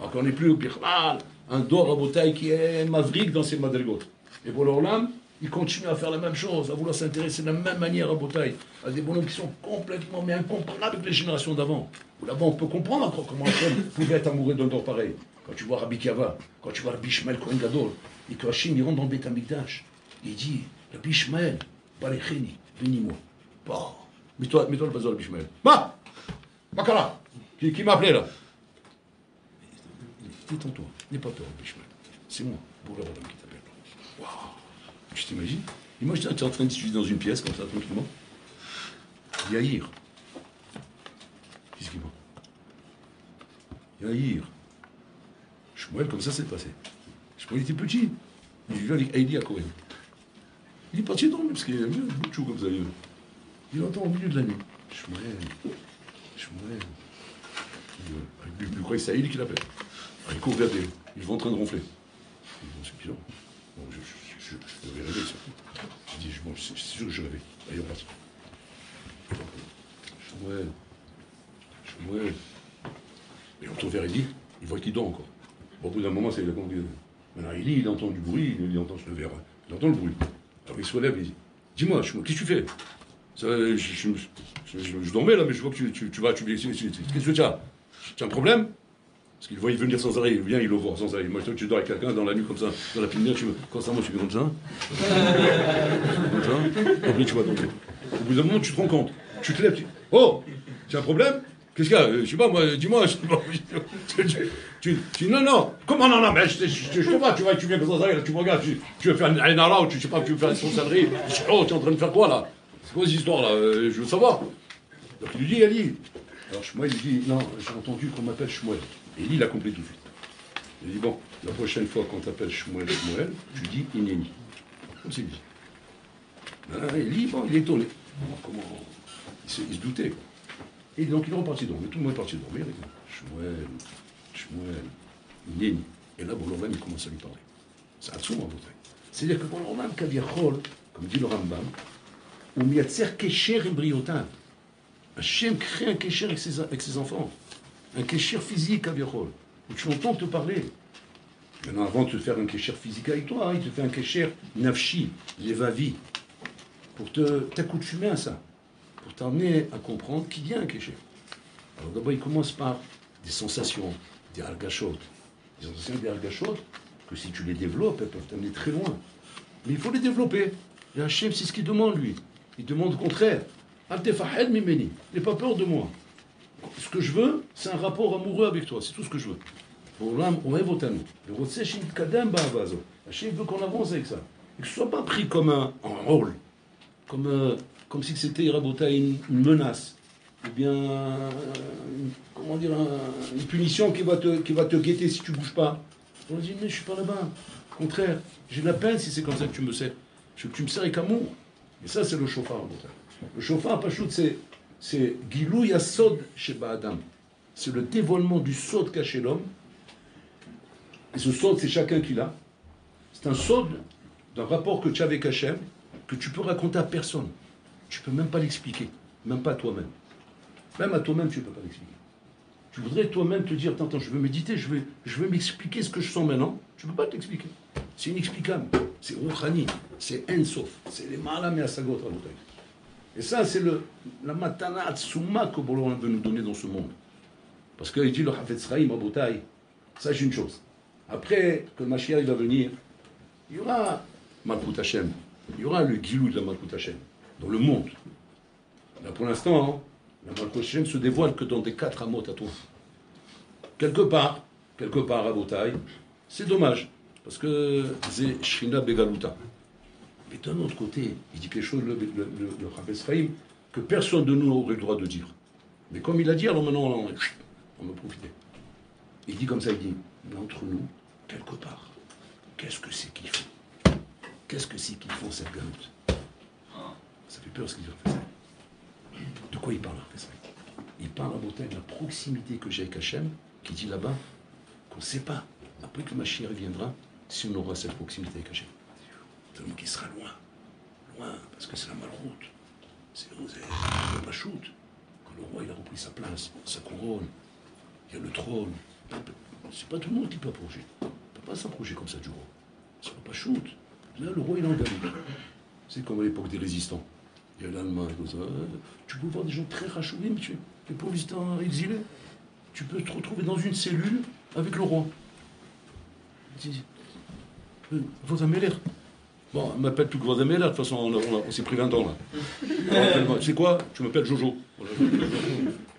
Alors qu'on n'est plus au Birmal, un Dor, Rabotai, qui est maverick dans ses madrigotes. Et pour l'Olam, il continue à faire la même chose, à vouloir s'intéresser de la même manière à Botaï, à des bonhommes qui sont complètement, mais incomparables avec les générations d'avant. Là-bas, on peut comprendre encore comment Hachem pouvait être amoureux d'un dor pareil. Quand tu vois Rabbi Kiava, quand tu vois Rabbi Ishmael Kohen Gadol, et que Hachem, il rentre dans le Beth Amikdash, il dit, Rabbi Ishmael, Balecheni, bénis-moi. Bah, mets-toi le bazar, Rabbi Ishmael. Bah, Bakara, qui m'a appelé là? Détends-toi, n'aie pas peur, Rabbi Ishmael. C'est moi, pour le Radam qui t'appelle. Waouh! Tu t'imagines? Imagine, tu es en train de discuter dans une pièce, comme ça, tranquillement. Yaïr. Qu'est-ce qu'il voit? Yaïr. Shmuel, comme ça, c'est passé. Shmuel était petit. Il vivait avec Heidi à Cohen. Il est parti dormir, parce qu'il a mis un bout de chou comme ça. Il entend au milieu de la nuit. Shmuel. Il croit que c'est Heidi qui l'appelle. Il court vers lui. Il est en train de ronfler. Bon, c'est bizarre. Bon, je devais rêver, ça. Je dis, bon, c'est sûr que je rêvais. Allez, on passe. Shmuel. Et on tourne vers Eli, il voit qu'il dort encore. Bon, au bout d'un moment, c'est la conduite. Maintenant, Eli, il entend du bruit, il entend le verre. Il entend le bruit. Alors il se relève et il dit, dis-moi, Shmuel, qu'est-ce que tu fais? Je dormais là, mais je vois que tu vas, qu'est-ce que tu as? Tu as un problème? Parce qu'il voit, il venir sans arrêt, il vient, il le voit sans arrêt. Moi, je tu dors avec quelqu'un dans la nuit comme ça, dans la pinière, constamment, tu fais comme ça. Comme ça. Après, tu vas tomber. Au bout d'un moment, tu te rends compte. Tu te lèves, oh, tu as un problème? Qu'est-ce qu'il y a? Je sais pas, moi, dis-moi. Non. Comment non, mais je te vois, tu viens sans arrêt, là, tu me regardes, tu veux faire un ara ou tu sais pas, tu veux faire une sorcellerie. Oh, tu es en train de faire quoi là? C'est quoi cette histoire là? Je veux savoir. Donc il lui dit, Ali. Alors Shmuel, il dit, non, j'ai entendu qu'on m'appelle Shmuel. Et il a compris tout de suite. Il dit, bon, la prochaine fois qu'on t'appelle Shmuel, tu dis Inéni. Comme c'est dit. Il dit, bon, il est étonné. Comment il se doutait, quoi. Et donc il est reparti dormir. Tout le monde est parti dormir. Il dit, Shmuel, Inéni. Et là, Boulorlam, il commence à lui parler. C'est Hatsum, en votre. C'est-à-dire que Boulorlam, Kaviachol, comme dit le Rambam, ou Miatser Kesher Embryotan. Hachem crée un Kesher avec ses enfants. Un kéchir physique à Viachol, où tu entends te parler. Maintenant, avant de te faire un kéchir physique avec toi, il te fait un kéchir nafshi, levavi. pour t'accoutumer à ça, pour t'amener à comprendre qu'il y a un kéché. Alors d'abord, il commence par des sensations, des argachotes. Des sensations, des argachotes, que si tu les développes, elles peuvent t'amener très loin. Mais il faut les développer. Et Hachem, c'est ce qu'il demande, lui. Il demande au contraire. Al-Tefahed Mimeni, n'aie pas peur de moi. Ce que je veux, c'est un rapport amoureux avec toi. C'est tout ce que je veux. Hachem veut qu'on avance avec ça. Et que ce ne soit pas pris comme un rôle. Comme si c'était une menace. Ou bien, comment dire, une punition qui va te guetter si tu ne bouges pas. On dit, mais je ne suis pas là-bas. Au contraire, j'ai de la peine si c'est comme ça que tu me sers. Tu me sers avec amour. Et ça, c'est le shofar. Le shofar, Pachout, c'est Gilou Yasod Sheba Adam. C'est le dévoilement du sod qu'a chez l'homme. Et ce sod, c'est chacun qui l'a. C'est un sod d'un rapport que tu as avec Hachem, que tu peux raconter à personne. Tu ne peux même pas l'expliquer. Même pas à toi-même. Même à toi-même, tu ne peux pas l'expliquer. Tu voudrais toi-même te dire, attends, je veux méditer, je veux m'expliquer ce que je sens maintenant. Tu ne peux pas t'expliquer. C'est inexplicable. C'est Rouhani. C'est Ensof. C'est les Malam et Asagot. Et ça, c'est la matana atsuma que Boloran veut nous donner dans ce monde. Parce qu'il dit le Hafetz Chaim, Abotai, sache une chose. Après que le Mashiach va venir, il y aura Malchut Hashem. Il y aura le Gilou de la Malchut Hashem dans le monde. Là, pour l'instant, la Malchut Hashem se dévoile que dans des 4 amot à toi. Quelque part, à Botaï, c'est dommage, parce que c'est Shrina Begaluta. Mais d'un autre côté, il dit quelque chose, le Hafetz Chaim, que personne de nous aurait le droit de dire. Mais comme il a dit, alors maintenant, on va profiter. Il dit comme ça, il dit, mais entre nous, quelque part, qu'est-ce que c'est qu'ils font? Qu'est-ce que c'est qu'ils font, cette galoute? Ça fait peur ce qu'il dit. De quoi il parle, Hafetz Chaim? Il parle à Botaï de la proximité que j'ai avec Hachem, qui dit là-bas qu'on ne sait pas, après que le Mashiach viendra, si on aura cette proximité avec Hachem. Tellement qu'il sera loin, parce que c'est la malroute. C'est le Pachout. Quand le roi il a repris sa place, sa couronne, il y a le trône. C'est pas tout le monde qui peut approcher. On ne peut pas s'approcher comme ça du roi. C'est le Pachout. Là, le roi il est en galop. C'est comme à l'époque des résistants. Il y a l'Allemagne, comme ça. Tu peux voir des gens très rachoués, mais les pauvres résistants exilés. Tu peux te retrouver dans une cellule avec le roi. Votre Améler. Bon, on m'appelle plus que votre Améler, de toute façon, on s'est pris 20 ans là. C'est quoi? Tu m'appelles Jojo. Il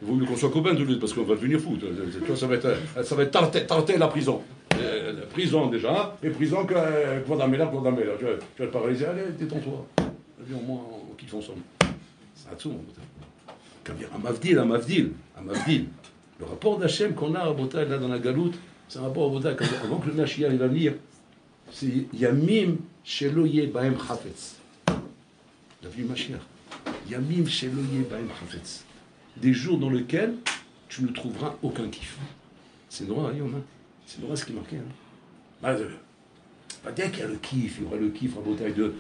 vaut mieux qu'on soit copains tous les deux, parce qu'on va devenir fou. Toi, ça va être tarter la prison. La prison déjà, et prison que votre Améler. Tu vas le paralyser, allez, détends-toi. Viens, au moins, on quitte ensemble. C'est à tout, mon pote. Quand il y a un Mavdil. Le rapport d'Hachem qu'on a à Botaï, là dans la galoute, c'est un rapport à Botaï. Avant que le Mashiach va venir, c'est Yamim Sheloye Baem Chafetz. La vie du Mashiach. Yamim Sheloye Baem Chafetz. Des jours dans lesquels tu ne trouveras aucun kiff. C'est noir, hein, c'est noir ce qui est marqué. Hein. Pas dès qu'il y a le kiff, il y aura le kiff à Botaï du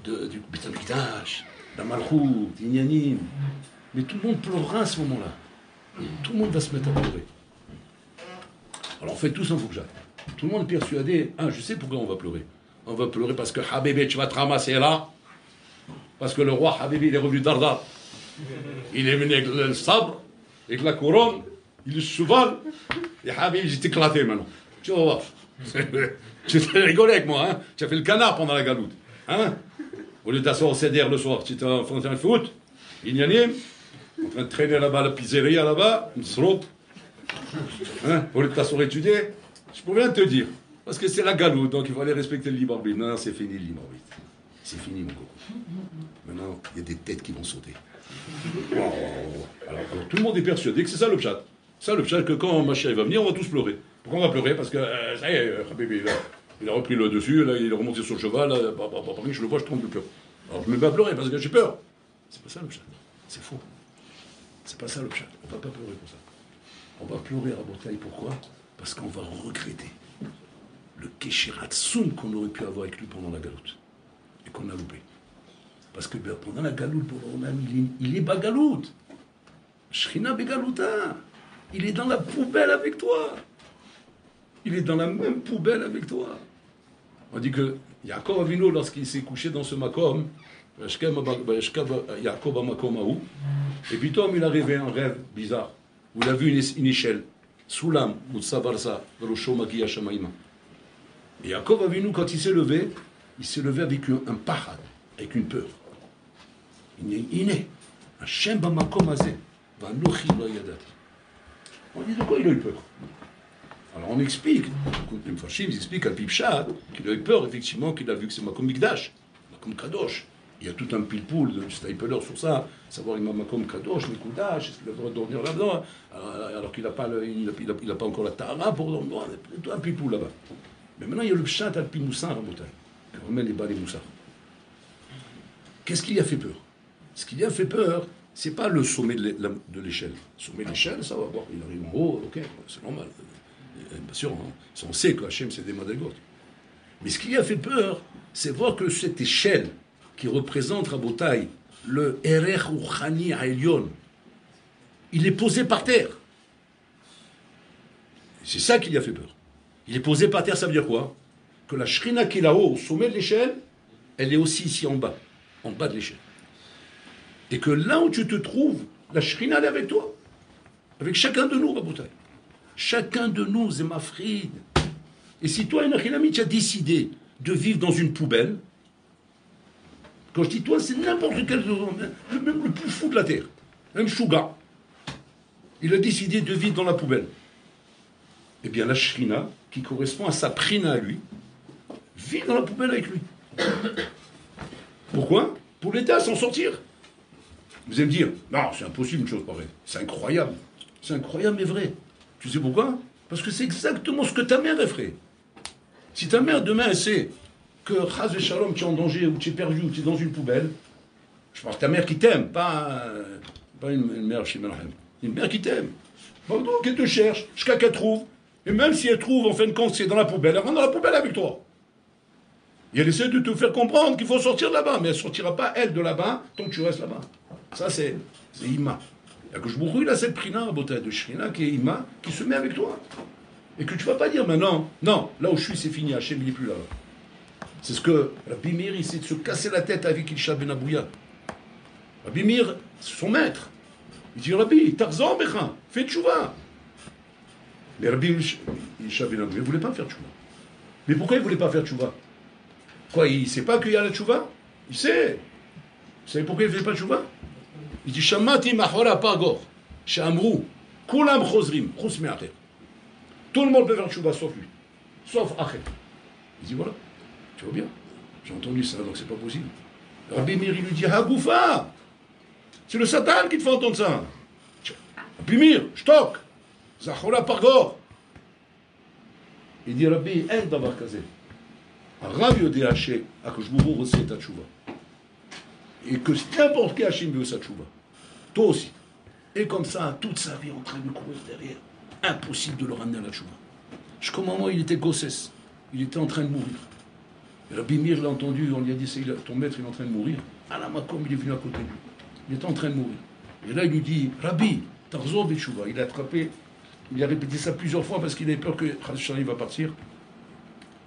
Beit HaMikdash, de la Malchut, d'Inyanim. Mais tout le monde pleurera à ce moment-là. Tout le monde va se mettre à pleurer. Alors on fait tous un fougja. Tout le monde est persuadé, je sais pourquoi on va pleurer. On va pleurer parce que Habibi, tu vas te ramasser là. Parce que le roi Habibi, il est revenu d'Arda. Il est venu avec le sabre, avec la couronne, il est cheval. Et Habibi, j'ai éclaté maintenant. Tu vas voir. Tu t'es rigolé avec moi, hein. Tu as fait le canard pendant la galoute. Hein. Au lieu d'asseoir au CDR le soir, tu étais en train de foot. Ignanim. En train de traîner là-bas à la pizzeria, là-bas, une srope. Hein, au lieu de t'asseoir étudier, je peux rien te dire. Parce que c'est la galoute, donc il faut aller respecter le libre arbitre. Non, c'est fini le libre arbitre. C'est fini, mon coco. Maintenant, il y a des têtes qui vont sauter. Alors, tout le monde est persuadé que c'est ça le pshat. Ça, le pshat, que quand Mashiach va venir, on va tous pleurer. Pourquoi on va pleurer? Parce que, ça y est, Habibi, il a repris le dessus, là, il est remonté sur le cheval, là, je le vois, je tremble de peur. Alors, je me mets à pleurer parce que j'ai peur. C'est pas ça le pshat. C'est faux. C'est pas ça le pshat. On va pas pleurer pour ça. On va pleurer à Botaï. Pourquoi? Parce qu'on va regretter le Keshirat Soum qu'on aurait pu avoir avec lui pendant la galoute. Et qu'on a loupé. Parce que pendant la galoute, il est bagaloute. Shrina Begalouta. Il est dans la poubelle avec toi. Il est dans la même poubelle avec toi. On dit que Yaakov Avinu, lorsqu'il s'est couché dans ce makom, Et puis Tom, il a rêvé un rêve bizarre, où il a vu une échelle. Soulam, Mutsa Barza, Rosho Magia Shamaima. Et Yaakov Avinu, quand il s'est levé avec un pahad, avec une peur. Il est. Hashem Bamakom Azeh, Vanochi Lo Yadati. On dit de quoi il a eu peur? Alors on explique, les Mfashim expliquent à Pipchat qu'il a eu peur, effectivement, qu'il a vu que c'est Makom Mikdash, Makom Kadosh. Il y a tout un pile-poule de stapler sur ça, savoir il m'a Makom Kadosh, Mikudash, est-ce qu'il a le droit de dormir là-dedans, alors qu'il n'a pas, pas encore la Tahara pour dormir, tout un pile-poule là-bas. Mais maintenant il y a le Pshat al-Pi Moussar à Botaï, qui remet les balais Moussar. Qu'est-ce qui lui a fait peur? Ce qui lui a fait peur, c'est pas le sommet de l'échelle. Le sommet de l'échelle, ça va voir, il arrive en haut, ok, c'est normal. Bien sûr, hein, on sait que Hachem c'est des Madagot. Mais ce qui lui a fait peur, c'est voir que cette échelle qui représente Rabotai, le Erech Rouchani Aelion, il est posé par terre. C'est ça qui lui a fait peur. Il est posé par terre, ça veut dire quoi? Que la Shrina qui est là-haut, au sommet de l'échelle, elle est aussi ici en bas de l'échelle. Et que là où tu te trouves, la Shrina elle est avec toi, avec chacun de nous, Rabotai. Chacun de nous, Zemafrid. Et si toi, Enachinami, tu as décidé de vivre dans une poubelle, quand je dis toi, c'est n'importe quel, même le plus fou de la terre, même Shuga, il a décidé de vivre dans la poubelle. Eh bien, la Shrina, qui correspond à sa prina à lui, vit dans la poubelle avec lui. Pourquoi? Pour l'aider à s'en sortir. Vous allez me dire, non, c'est impossible une chose pareille. C'est incroyable. C'est incroyable mais vrai. Tu sais pourquoi? Parce que c'est exactement ce que ta mère a fait. Si ta mère demain elle sait que Chaz et Shalom, tu es en danger, ou tu es perdu, ou tu es dans une poubelle, je pense que ta mère qui t'aime, pas une mère chez Menachem, une mère qui t'aime. Bon, donc elle te cherche, jusqu'à qu'elle trouve, et même si elle trouve en fin de compte c'est dans la poubelle, elle rentre dans la poubelle avec toi. Et elle essaie de te faire comprendre qu'il faut sortir de là-bas, mais elle ne sortira pas elle de là-bas tant que tu restes là-bas. Ça c'est Ima. Que je il a cette prina de Shrina qui est Ima, qui se met avec toi. Et que tu ne vas pas dire maintenant, non, là où je suis c'est fini, Hachem il n'est plus là. C'est ce que Rabbi Meir essaie de se casser la tête avec Ilcha Ben Abouya. Rabbi Meir, son maître, il dit Rabbi, Tarzan Becha, fais tchouva. Mais Rabbi Ilcha Ben Abouya ne voulait pas faire tchouva. Mais pourquoi il ne voulait pas faire tchouva? Quoi, il ne sait pas qu'il y a la tchouva? Il sait. Vous savez pourquoi il ne faisait pas tchouva? Il dit Shamati Mahora Pagor, Shamrou, Kulam Chosrim, Chos Me'acher. Tout le monde peut faire tchouva sauf lui, sauf Acher. Il dit voilà. Tu vois bien? J'ai entendu ça, donc c'est pas possible. Rabbi Meir, il lui dit Hagoufa! C'est le Satan qui te fait entendre ça. Rabbi Meir, shtok! Zachola Pargor! Il dit Rabbi, en davar kazé. Rav yodé haché, akashbourou reçait ta tchouva. Et que n'importe quel Hachem veut sa tchouva. Toi aussi. Et comme ça, toute sa vie en train de courir derrière. Impossible de le ramener à la tchouva. Jusqu'au moment où il était gossesse. Il était en train de mourir. Et Rabbi Meir l'a entendu, on lui a dit, ton maître il est en train de mourir. À la Makom, il est venu à côté de lui. Il était en train de mourir. Et là, il lui dit, Rabbi, Tarzor Betchouva. Il a attrapé, il a répété ça plusieurs fois parce qu'il avait peur que Chazal va partir.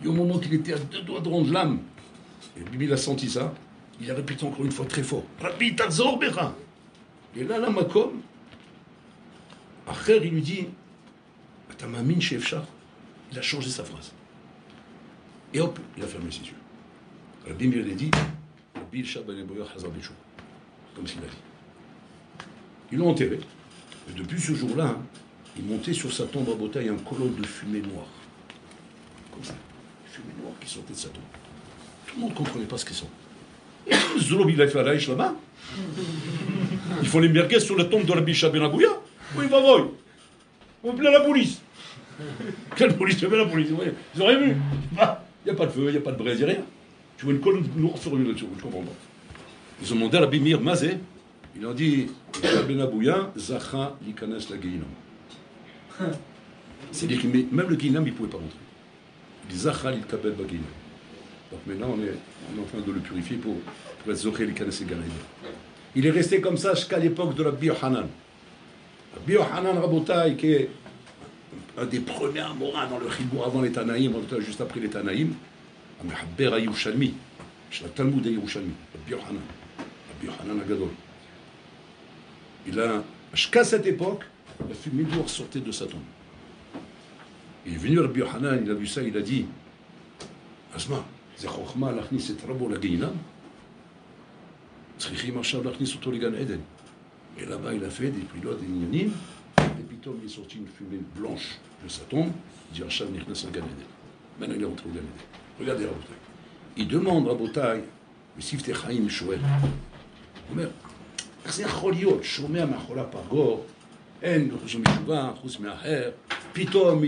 Et au moment qu'il était à 2 doigts de rendre l'âme, et Bibi il a senti ça, il a répété encore une fois très fort, Rabbi, Tarzor Becha. Et là, la Makom, Acher, il lui dit, Tamamin Shefchar. Il a changé sa phrase. Et hop, il a fermé ses yeux. Rabbi Meir l'a dit, Rabbi Ilcha Ben Abouya Hazar Betchouva. Comme s'il a dit. Ils l'ont enterré. Et depuis ce jour-là, il montait sur sa tombe à Botaï un colonne de fumée noire. Comme ça. Fumée noire qui sortait de sa tombe. Tout le monde ne comprenait pas ce qu'ils sont. Zolob, il a fait la laïch là-bas. Ils font les merguez sur la tombe de Rabbi Ilcha Ben Abouya. Oui, va voir. On appelle la police. Quelle police? La police. Ils auraient vu. Il n'y a pas de feu, il n'y a pas de braise, il n'y a rien. Tu vois une colonne noire sur une là-dessus, je ne comprends pas. Ils ont demandé à Rabbi Meir Mazé, ils ont dit, Ben Abouya, Zacha, Likanes la Gehinam. C'est-à-dire que même le Gehinam, il ne pouvait pas rentrer. Il dit Zacha, Likabel ba Gehinam. Donc maintenant, on est en train de le purifier pour être Zoché, Likanes et Gehinam. Il est resté comme ça jusqu'à l'époque de Rabbi Yohanan. Rabbi Yohanan Rabotai, qui est un des premiers Amorins dans le Chibour avant les Tanaïm, juste après les Tanaïm, Mehabber à Yerushalmi, chez la Talmud à Yerushalmi. Rabbi Yochanan Agadol. Jusqu'à cette époque, la fumée noire sortait de sa tombe. Il est venu Rabbi Yochanan, il a vu ça, il a dit Asma, c'est Chochma l'achnis et Rabo la Geinam. Tzrichim Achav l'achnis auto le Gan Eden. Et là-bas, il a fait des pilotes, des nionim, et puis Tom, il est sorti une fumée blanche de sa tombe. Il dit Achav l'achnis au Gan Eden. Maintenant, il est rentré au Gan Eden. Regardez Rabotai. Il demande Rabotai, le Sifte Chaim Shoel. אומר, איך זה יכול להיות? שומע מאחורי הפרגור, אין חוץ מתשובה, חוץ מאחר, פתאום,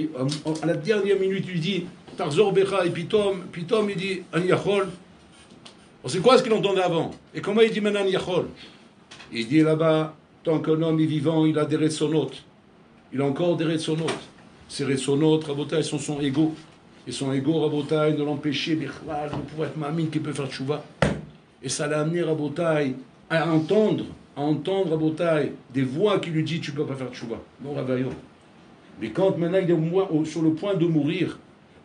על הדרניה מינוט, il dit, תחזור בך, et פתאום il dit, אני יכול. C'est quoi ce qu'il entendait avant? Et comment il dit maintenant, אני יכול? Il dit là-bas, tant qu'un homme est vivant, il a des ressonotes. Il a encore des ressonotes. Ces ressonotes, Rabotai, sont son ego. Et son ego, Rabotai, de l'empêcher, de pouvoir être mamine qui peut faire tchouva. Et ça l'a amené, Rabotai, à entendre Rabotai, des voix qui lui disent tu ne peux pas faire tchouva. Non, Ravaillon. Mais quand maintenant il est sur le point de mourir,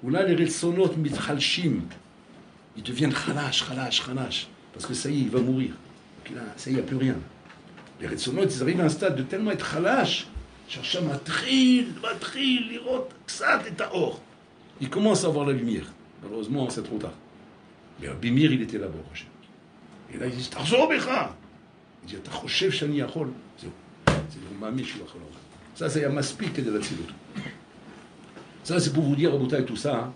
où là les retsonot mitchalshim, ils deviennent khalash. Parce que ça y est, il va mourir. Donc là, ça y est, il n'y a plus rien. Les retsonot, ils arrivent à un stade de tellement être khalash, chercher matril, lirot, ksat et taor. Ils commencent à voir la lumière. Malheureusement, c'est trop tard. Mais Abimir, il était là-bas. Et là, il dit, Tarzor Becha. Il dit, Tachoshev Shani Yachol. C'est le Mami Shulachol. Ça, c'est Yamaspik de la Tzilut. Ça, c'est pour vous dire, Rabotai, tout ça, hein,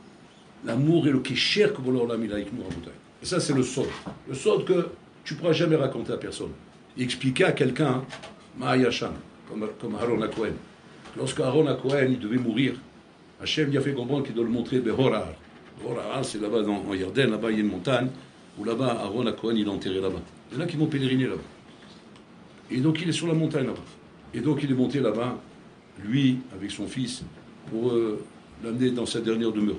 l'amour et le Kesher que vous l'avez mis avec nous, Rabotai. Et ça, c'est le sod. Le sod que tu ne pourras jamais raconter à personne. Et expliquer à quelqu'un, Ma'ayasham, comme Aaron HaKohen. Lorsque Aaron HaKohen, il devait mourir, Hachem, il a fait comprendre qu'il doit le montrer Behorar. Behorar, c'est là-bas en Yarden, là-bas, il y a une montagne. Où là-bas, Aaron HaKohen, il est enterré là-bas. Il y en a qui vont pèleriner là-bas. Et donc, il est sur la montagne là-bas. Et donc, il est monté là-bas, lui, avec son fils, pour l'amener dans sa dernière demeure.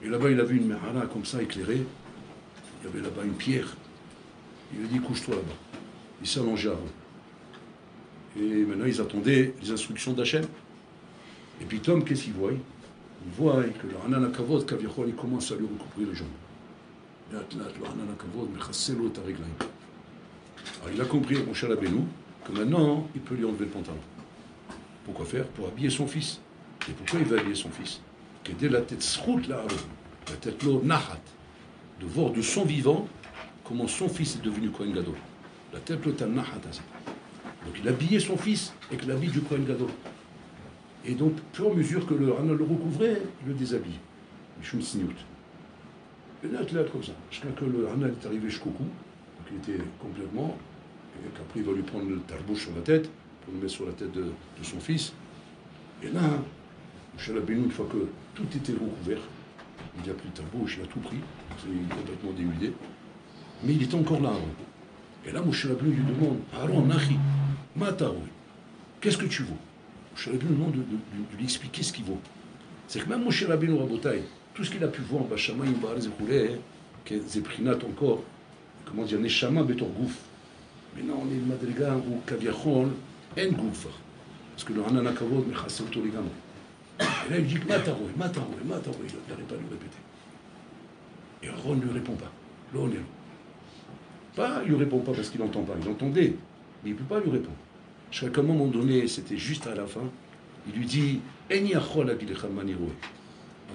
Et là-bas, il a vu une mehara comme ça, éclairée. Il y avait là-bas une pierre. Il lui a dit, couche-toi là-bas. Il s'est allongé avant. Et maintenant, ils attendaient les instructions d'Hachem. Et puis, Tom, qu'est-ce qu'il voit? Il voit que le Hanan HaKavod, Kaviachol, il commence à lui recouvrir les jambes. Alors il a compris, mon cher Rabbeinu, que maintenant, il peut lui enlever le pantalon. Pourquoi faire? Pour habiller son fils. Et pourquoi il va habiller son fils? Qu'aider la tête srout là, la tête l'eau nahat, de voir de son vivant comment son fils est devenu Kohen Gadol. La tête l'eau nahat. Donc il habillait son fils avec l'habit du Kohen Gadol. Et donc, au fur et à mesure que le Hanan le recouvrait, il le déshabillait. Mishum Sinyout. Et là, comme ça. Jusqu'à que le Hanan est arrivé jusqu'au cou, donc il était complètement, et qu'après il va lui prendre le tarbouche sur la tête, pour le mettre sur la tête de son fils. Et là, Moshe Rabbeinu, une fois que tout était recouvert, il n'y a plus de tarbouche, il a tout pris, il est complètement dénudé, mais il était encore là avant. Et là, Moshe Rabbeinu lui demande, Aaron, Nachi, Mataroui, qu'est-ce que tu vaux? Moshe Rabbeinu lui demande de lui expliquer ce qu'il vaut. C'est que même Moshe Rabbeinu Rabotai, tout ce qu'il a pu voir en Bachamaïm, Baharez et qui est Zeprinat encore, comment dire, Neshama Betor Gouf. Mais non, on est Madriga ou Kaviachol, en Gouf. Parce que le Hanan HaKavod, Mechassel Toligam. Et là, il dit Mataroui, il n'arrête pas de le répéter. Et Aaron ne lui répond pas. L'on est là. Pas, il ne lui répond pas parce qu'il n'entend pas. Il entendait, mais il ne peut pas lui répondre. Jusqu'à un moment donné, c'était juste à la fin, il lui dit Eni Achol Agilecha Maniroé.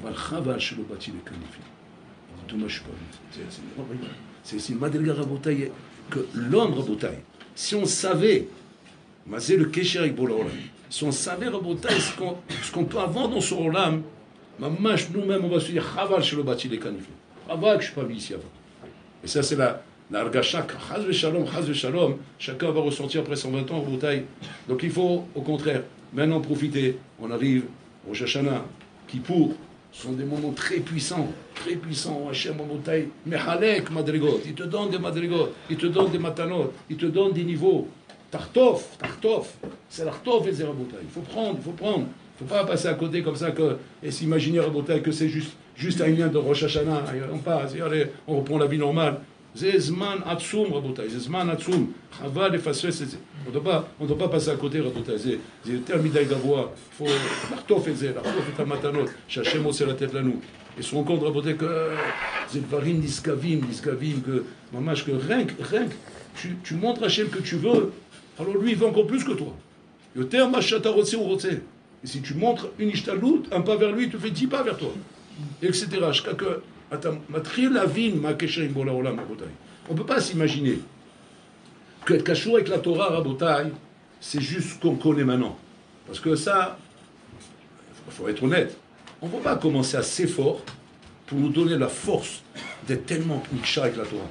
Aval Chaval Shelo Bati le Kanifim. Il dit dommage, je ne suis pas venu. C'est une madriga Rabotai que l'homme Rabotai, si on savait, Mazé le Kesher avec Bolaolam, si on savait Rabotai ce qu'on peut avoir dans son Olam, Mamash, nous-mêmes, on va se dire Chaval Shelo Bati le Kanifim. Chaval que je ne suis pas venu ici avant. Et ça, c'est la Argacha, Chaz ve Shalom, chacun va ressentir après 120 ans Rabotai. Donc il faut, au contraire, maintenant profiter. On arrive au Rosh Hashanah, Kippour. Ce sont des moments très puissants, Hachem Rabotai, Mehalek Madrigot, il te donne des Madrigot, il te donne des Matanot, il te donne des niveaux. Tartof, c'est l'Artof et c'est Rabotai. Il faut prendre. Il ne faut pas passer à côté comme ça et s'imaginer Rabotai que c'est juste un lien de Rosh Hashanah. On passe, allez, on reprend la vie normale. C'est Zman Atsum, Rabotai, c'est Zman Atsum. Chaval et Fasses, On ne doit pas passer à côté, Rabotai. C'est tel midaï gavoa. Il faut l'artof et ta matanot. Shachem ose la tête là nous. Et se rend compte, Rabotai, que c'est varim niskavim, que mamash, que rien que tu montres à Hachem que tu veux, alors lui, il veut encore plus que toi. Yoter machata rotse ou rotse. Et si tu montres une ishtalout, un pas vers lui, il te fait 10 pas vers toi. Etc. On ne peut pas s'imaginer que être cachour avec la Torah, Rabotai, c'est juste ce qu'on connaît maintenant. Parce que ça, il faut être honnête, on ne va pas commencer assez fort pour nous donner la force d'être tellement nikshar avec la Torah.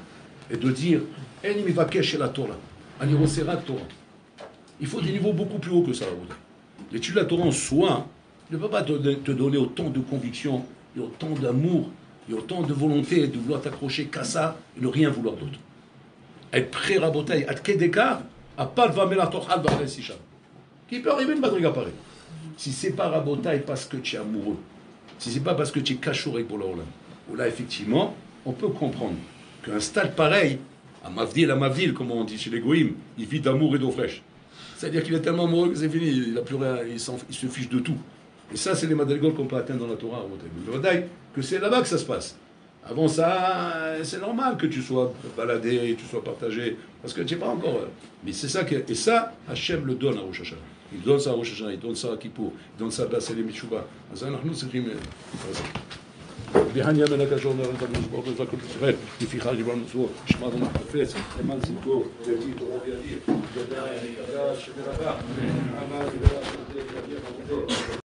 Et de dire, Eni va cacher la Torah, Ani rosera Torah. Il faut des niveaux beaucoup plus hauts que ça, Rabotai. L'étude de la Torah en soi ne peut pas te donner autant de conviction, et autant d'amour, et autant de volonté de vouloir t'accrocher qu'à ça et ne rien vouloir d'autre. Être prêt, Rabotai, à Kedekar, à Palvamela Tochal Varesisha. Qui peut arriver une madriga pareille. Si c'est pas Rabotai parce que tu es amoureux, si c'est pas parce que tu es cachouré pour l'Olam, où là, effectivement, on peut comprendre qu'un stade pareil, à Mavdil, comme on dit chez les Goïms, il vit d'amour et d'eau fraîche. C'est-à-dire qu'il est tellement amoureux que c'est fini, il n'a plus rien, il se fiche de tout. Et ça, c'est les madrigoles qu'on peut atteindre dans la Torah. Que c'est là-bas que ça se passe. Avant ça, c'est normal que tu sois baladé, que tu sois partagé, parce que tu n'es pas encore. Mais c'est ça et ça, Hachem le donne à Rosh Hashanah. Il donne ça à Rosh Hashanah, il donne ça à Kippour, il donne ça à Basel et Mitzvah. אנחנו צריכים... בהניה מלך השור נראה את המסבור בזכות ישראל, לפיכך דיברנו סבור, שמע אדוני חפץ, למען צדקו, ויביא תורה וידיר, ידע שמרבה, אמר